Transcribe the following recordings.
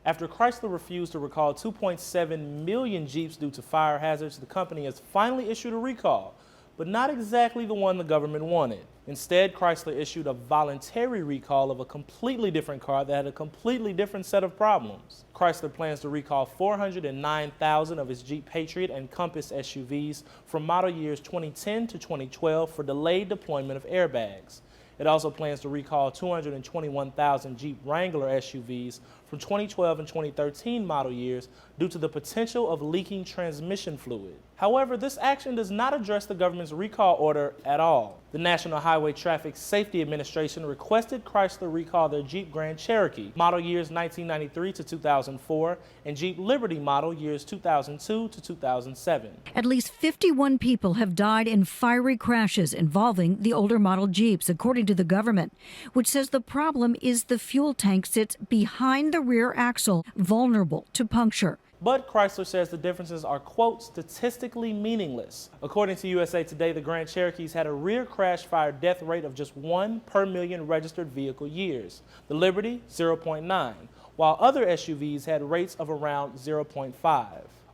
After Chrysler refused to recall 2.7 million Jeeps due to fire hazards, the company has finally issued a recall, but not exactly the one the government wanted. Instead, Chrysler issued a voluntary recall of a completely different car that had a completely different set of problems. Chrysler plans to recall 409,000 of its Jeep Patriot and Compass SUVs from model years 2010 to 2012 for delayed deployment of airbags. It also plans to recall 221,000 Jeep Wrangler SUVs from 2012 and 2013 model years due to the potential of leaking transmission fluid. However, this action does not address the government's recall order at all. The National Highway Traffic Safety Administration requested Chrysler recall their Jeep Grand Cherokee, model years 1993 to 2004, and Jeep Liberty model years 2002 to 2007. At least 51 people have died in fiery crashes involving the older model Jeeps, according to the government, which says the problem is the fuel tank sits behind the rear axle, vulnerable to puncture. But Chrysler says the differences are, quote, statistically meaningless. According to USA Today, the Grand Cherokees had a rear crash fire death rate of just 1 per million registered vehicle years. The Liberty, 0.9, while other SUVs had rates of around 0.5.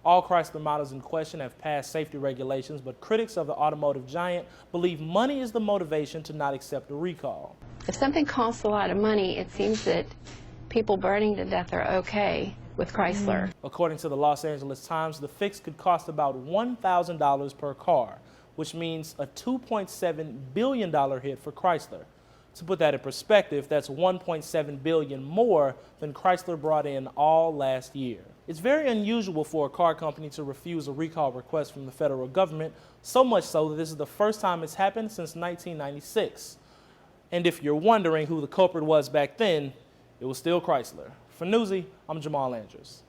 All Chrysler models in question have passed safety regulations, but critics of the automotive giant believe money is the motivation to not accept a recall. If something costs a lot of money, it seems that people burning to death are okay with Chrysler. According to the Los Angeles Times, the fix could cost about $1,000 per car, which means a $2.7 billion hit for Chrysler. To put that in perspective, that's $1.7 billion more than Chrysler brought in all last year. It's very unusual for a car company to refuse a recall request from the federal government, so much so that this is the first time it's happened since 1996. And if you're wondering who the culprit was back then, it was still Chrysler. For Newsy, I'm Jamal Andrews.